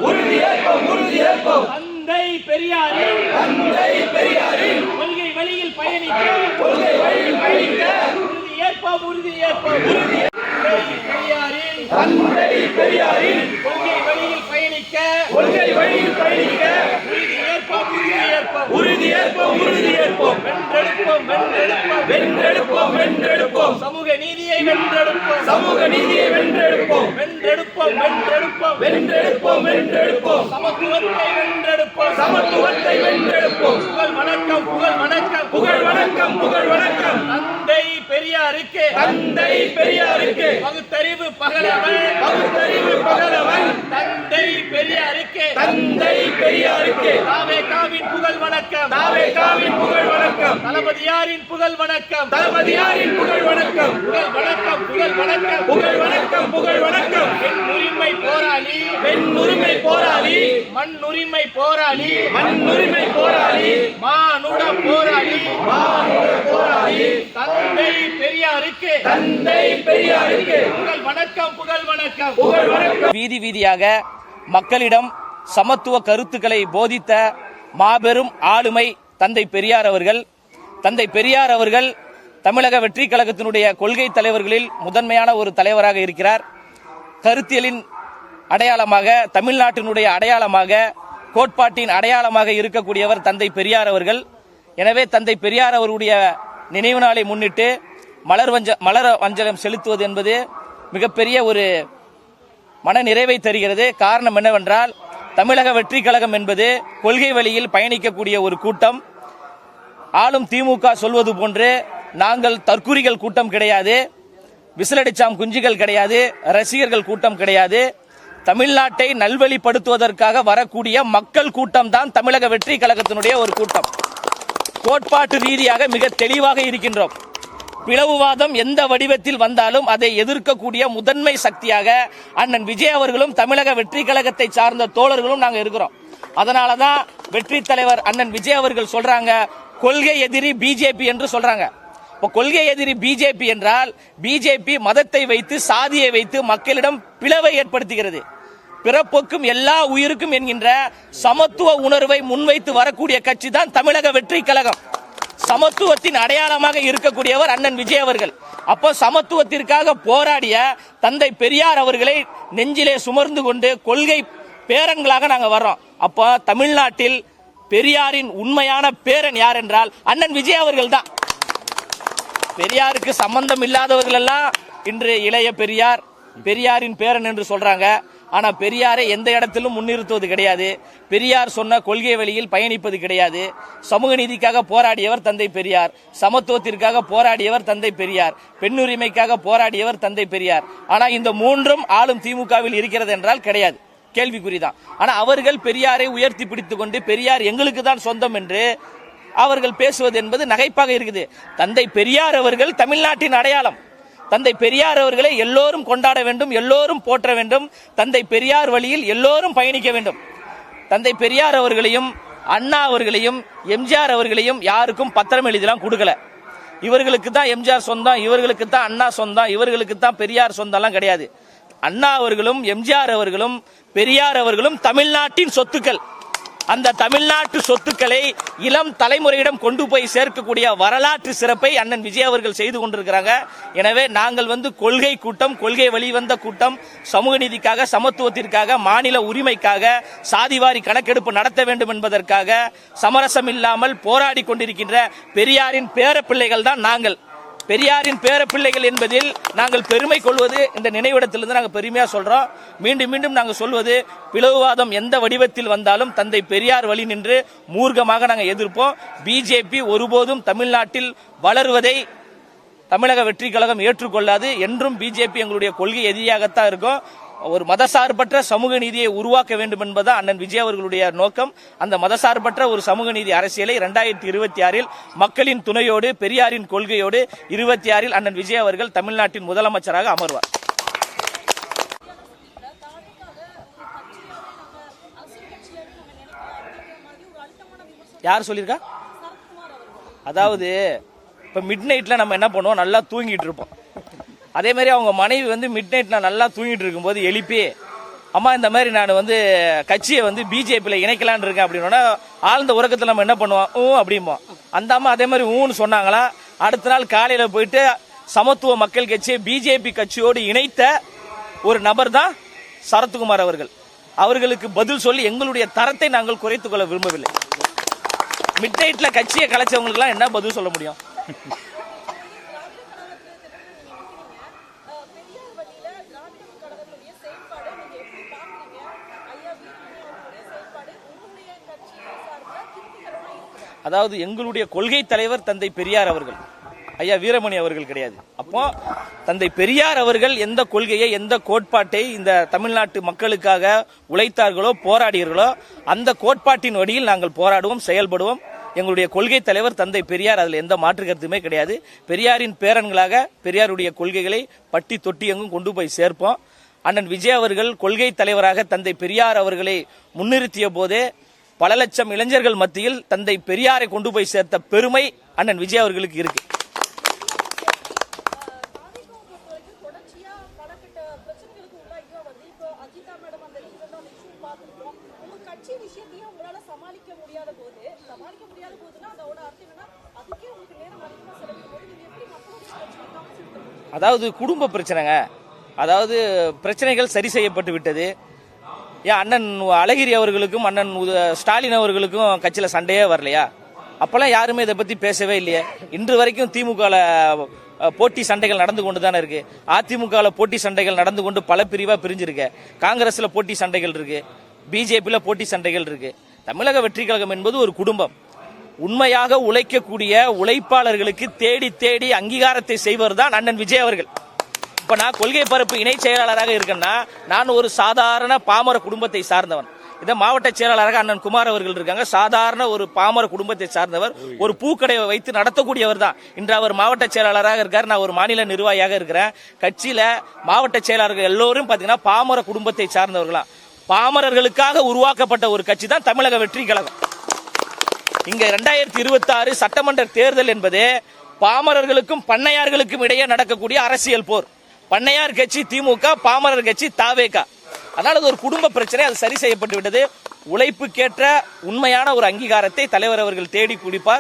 உறுதியேற்போம். தந்தை பெரியாரின் கொள்கை வழியில் பயணிக்க உறுதியேற்போம். தந்தை பெரியாரின் கொள்கை வழியில் பயணிக்க உறுதியேற்போம். வென்றெடுப்போம். சமூக நீதியை வென்றெடுப்போம். சமத்துவத்தை வென்றெடுப்போம். புகழ் வணக்கம். தந்தை பெரியாருக்கு பகுத்தறிவு பகலவன். தந்தை பெரியாருக்கு தாவேகாவின் புகழ் வணக்கம். தளபதியாரின் புகழ் வணக்கம். புகழ் வணக்கம். பெண்ணுரிமை போராளி. மண்ணுரிமை போராளி. மானுட போராளி. தந்தை பெரியாருக்கு புகழ் வணக்கம். வீதி வீதியாக மக்களிடம் சமத்துவ கருத்துக்களை போதித்த மாபெரும் ஆளுமை தந்தை பெரியார் அவர்கள். தந்தை பெரியார் அவர்கள் தமிழக வெற்றி கழகத்தினுடைய கொள்கை தலைவர்களில் முதன்மையான ஒரு தலைவராக இருக்கிறார். கருத்தியலின் அடையாளமாக, தமிழ்நாட்டினுடைய அடையாளமாக, கோட்பாட்டின் அடையாளமாக இருக்கக்கூடியவர் தந்தை பெரியார் அவர்கள். எனவே தந்தை பெரியார் அவருடைய நினைவு நாளை முன்னிட்டு மலர் அஞ்சலம் செலுத்துவது என்பது மிகப்பெரிய ஒரு மன நிறைவை தருகிறது. காரணம் என்னவென்றால், தமிழக வெற்றி கழகம் என்பது கொள்கை வழியில் பயணிக்கக்கூடிய ஒரு கூட்டம். ஆளும் திமுக சொல்வது போன்று நாங்கள் தற்குறிகள் கூட்டம் கிடையாது, விசிலடிச்சாம் குஞ்சுகள் கிடையாது, ரசிகர்கள் கூட்டம் கிடையாது. தமிழ்நாட்டை நல்வழிப்படுத்துவதற்காக வரக்கூடிய மக்கள் கூட்டம் தான் தமிழக வெற்றி கழகத்தினுடைய ஒரு கூட்டம். கோட்பாட்டு ரீதியாக மிக தெளிவாக இருக்கின்றோம். பிளவுவாதம் எந்த வடிவத்தில் வந்தாலும் அதை எதிர்க்கக்கூடிய முதன்மை சக்தியாக அண்ணன் விஜய் அவர்களும் தமிழக வெற்றி கழகத்தை சார்ந்த தோழர்களும் நாங்கள் இருக்கிறோம். அதனாலதான் வெற்றி தலைவர் அண்ணன் விஜய் அவர்கள் சொல்றாங்க, கொள்கை எதிரி பிஜேபி என்று சொல்றாங்க. இப்போ கொள்கை எதிரி பிஜேபி என்றால், பிஜேபி மதத்தை வைத்து, சாதியை வைத்து மக்களிடம் பிளவை ஏற்படுத்துகிறது. பிறப்புக்கும் எல்லா உயிருக்கும் என்கின்ற சமத்துவ உணர்வை முன்வைத்து வரக்கூடிய கட்சி தான் தமிழக வெற்றி கழகம். சமத்துவத்தின் அடையாளமாக இருக்கக்கூடியவர் அண்ணன் விஜய் அவர்கள். அப்போ சமத்துவத்திற்காக போராடிய தந்தை பெரியார் அவர்களை நெஞ்சிலே சுமர்ந்து கொண்டு கொள்கை பேரன்களாக நாங்கள் வர்றோம். அப்போ தமிழ்நாட்டில் பெரியாரின் உண்மையான பேரன் யார் என்றால் அண்ணன் விஜய் அவர்கள் தான். பெரியாருக்கு சம்பந்தம் இல்லாதவர்கள் எல்லாம் இன்று இளைய பெரியார், பெரியாரின் பேரன் என்று சொல்றாங்க. ஆனா பெரியாரை எந்த இடத்திலும் முன்னிறுத்துவது கிடையாது. பெரியார் சொன்ன கொள்கை வழியில் பயணிப்பது கிடையாது. சமூக நீதிக்காக போராடியவர் தந்தை பெரியார், சமத்துவத்திற்காக போராடியவர் தந்தை பெரியார், பெண்ணுரிமைக்காக போராடியவர் தந்தை பெரியார். ஆனா இந்த மூன்றும் ஆளும் திமுகவில் இருக்கிறது என்றால் கிடையாது, கேள்விக்குறிதான். ஆனா அவர்கள் பெரியாரை உயர்த்தி பிடித்துக் கொண்டு பெரியார் எங்களுக்கு தான் சொந்தம் என்று அவர்கள் பேசுவது என்பது நகைப்பாக இருக்குது. தந்தை பெரியார் அவர்கள் தமிழ்நாட்டின் அடையாளம். தந்தை பெரியார் அவர்களை எல்லோரும் கொண்டாட வேண்டும், எல்லோரும் போற்ற வேண்டும். தந்தை பெரியார் வழியில் எல்லோரும் பயணிக்க வேண்டும். தந்தை பெரியார் அவர்களையும் அண்ணா அவர்களையும் எம்ஜிஆர் அவர்களையும் யாருக்கும் பத்திரம் எழுதிலாம் கொடுக்கல. இவர்களுக்கு தான் எம்ஜிஆர் சொந்தம், இவர்களுக்கு தான் அண்ணா சொந்தம், இவர்களுக்கு தான் பெரியார் சொந்தம்லாம் கிடையாது. அண்ணா அவர்களும் எம்ஜிஆர் அவர்களும் பெரியார் அவர்களும் தமிழ்நாட்டின் சொத்துக்கள். அந்த தமிழ்நாட்டு சொத்துக்களை இளம் தலைமுறையிடம் கொண்டு போய் சேர்க்கக்கூடிய வரலாற்று சிறப்பை அண்ணன் விஜய் அவர்கள் செய்து கொண்டிருக்கிறாங்க. எனவே நாங்கள் கொள்கை கூட்டம், கொள்கை வழிவந்த கூட்டம், சமூக நீதிக்காக, சமத்துவத்திற்காக, மாநில உரிமைக்காக, சாதிவாரி கணக்கெடுப்பு நடத்த வேண்டும் என்பதற்காக சமரசம் இல்லாமல் போராடி கொண்டிருக்கின்ற பெரியாரின் பேர பிள்ளைகள் தான் நாங்கள். பெரியாரின் பேர பிள்ளைகள் என்பதில் நாங்கள் பெருமை கொள்வது இந்த நினைவிடத்திலிருந்து நாங்கள் பெருமையா சொல்றோம். மீண்டும் மீண்டும் நாங்கள் சொல்வது, பிளவுவாதம் எந்த வடிவத்தில் வந்தாலும் தந்தை பெரியார் வழி நின்று மூர்க்கமாக நாங்கள் எதிர்ப்போம். பிஜேபி ஒருபோதும் தமிழ்நாட்டில் வளருவதை தமிழக வெற்றி கழகம் ஏற்றுக்கொள்ளாது. என்றும் பிஜேபி எங்களுடைய கொள்கை எதிரியாகத்தான் இருக்கும். ஒரு மதசார்பற்ற சமூக நீதியை உருவாக்க வேண்டும் என்பது அண்ணன் விஜய் அவர்களுடைய நோக்கம். அந்த மதசார்பற்ற ஒரு சமூக நீதி அரசியலை 2026 மக்களின் துணையோடு, பெரியாரின் கொள்கையோடு 26 அண்ணன் விஜய் அவர்கள் தமிழ்நாட்டின் முதலமைச்சராக அமர்வார். யார் சொல்லியிருக்கா? அதாவது இப்ப மிட் நைட்ல நம்ம என்ன பண்ணுவோம், நல்லா தூங்கிட்டு இருப்போம். அதே மாதிரி அவங்க மனைவி மிட் நைட்ல நல்லா தூங்கிட்டு இருக்கும்போது எழுப்பி அம்மா இந்த மாதிரி நான் வந்து கட்சியை வந்து பிஜேபியில் இணைக்கலான்னு இருக்கேன் அப்படின்னா ஆழ்ந்த உறக்கத்தில் நம்ம என்ன பண்ணுவோம் அப்படிம்போம். அந்த அம்மா அதே மாதிரி ஊன்னு சொன்னாங்களா, அடுத்த நாள் காலையில் போயிட்டு சமத்துவ மக்கள் கட்சியை பிஜேபி கட்சியோடு இணைத்த ஒரு நபர் தான் சரத்குமார் அவர்கள். அவர்களுக்கு பதில் சொல்லி எங்களுடைய தரத்தை நாங்கள் குறைத்துக் கொள்ள விரும்பவில்லை. மிட் நைட்ல கட்சியை கலைச்சவங்களுக்கு என்ன பதில் சொல்ல முடியும்? அதாவது எங்களுடைய கொள்கை தலைவர் தந்தை பெரியார் அவர்கள், ஐயா வீரமணி அவர்கள் கிடையாது. அப்போ தந்தை பெரியார் அவர்கள் எந்த கொள்கையை எந்த கோட்பாட்டை இந்த தமிழ்நாட்டு மக்களுக்காக உழைத்தார்களோ போராடியர்களோ அந்த கோட்பாட்டின் வழியில் நாங்கள் போராடுவோம், செயல்படுவோம். எங்களுடைய கொள்கை தலைவர் தந்தை பெரியார், அதில் எந்த மாற்று கருத்துமே கிடையாது. பெரியாரின் பேரன்களாக பெரியாருடைய கொள்கைகளை பட்டி தொட்டி எங்கும் கொண்டு போய் சேர்ப்போம். அண்ணன் விஜய் அவர்கள் கொள்கை தலைவராக தந்தை பெரியார் அவர்களை முன்னிறுத்திய போதே பல லட்சம் இளைஞர்கள் மத்தியில் தந்தை பெரியாரை கொண்டு போய் சேர்த்த பெருமை அண்ணன் விஜய் அவர்களுக்கு இருக்கு. அதாவது குடும்ப பிரச்சனைங்க, அதாவது பிரச்சனைகள் சரி செய்யப்பட்டு விட்டது. ஏன் அண்ணன் அழகிரி அவர்களுக்கும் அண்ணன் ஸ்டாலின் அவர்களுக்கும் கட்சியில சண்டையே வரலையா? அப்பெல்லாம் யாருமே இதை பத்தி பேசவே இல்லையே. இன்று வரைக்கும் திமுக போட்டி சண்டைகள் நடந்து கொண்டு தானே இருக்கு. அதிமுக போட்டி சண்டைகள் நடந்து கொண்டு பல பிரிவா பிரிஞ்சிருக்கு. காங்கிரஸ்ல போட்டி சண்டைகள் இருக்கு, பிஜேபியில போட்டி சண்டைகள் இருக்கு. தமிழக வெற்றி கழகம் என்பது ஒரு குடும்பம். உண்மையாக உழைக்கக்கூடிய உழைப்பாளர்களுக்கு தேடி தேடி அங்கீகாரத்தை செய்வர் தான் அண்ணன் விஜய் அவர்கள். இப்ப நான் கொள்கை பரப்பு இணை செயலாளராக இருக்கேன்னா நான் ஒரு சாதாரண பாமர குடும்பத்தை சார்ந்தவன். இதை மாவட்ட செயலாளராக அண்ணன் குமார் அவர்கள் இருக்காங்க, சாதாரண ஒரு பாமர குடும்பத்தை சார்ந்தவர், ஒரு பூக்கடையை வைத்து நடத்தக்கூடியவர் தான். இன்று அவர் மாவட்ட செயலாளராக இருக்கார், நான் ஒரு மாநில நிர்வாகியாக இருக்கிறேன். கட்சியில மாவட்ட செயலாளர்கள் எல்லோரும் பாத்தீங்கன்னா பாமர குடும்பத்தை சார்ந்தவர்களாம். பாமரர்களுக்காக உருவாக்கப்பட்ட ஒரு கட்சி தான் தமிழக வெற்றி கழகம். இங்க 2026 சட்டமன்ற தேர்தல் என்பது பாமரர்களுக்கும் பண்ணையார்களுக்கும் இடையே நடக்கக்கூடிய அரசியல் போர். பண்ணையார் கட்சி திமுக, பாமரர் கட்சி தாவேகா. அதனால அது ஒரு குடும்ப பிரச்சனை, அது சரி செய்யப்பட்டு விட்டது. உழைப்புக்கேற்ற உண்மையான ஒரு அங்கீகாரத்தை தலைவர் அவர்கள் தேடி குடிப்பார்.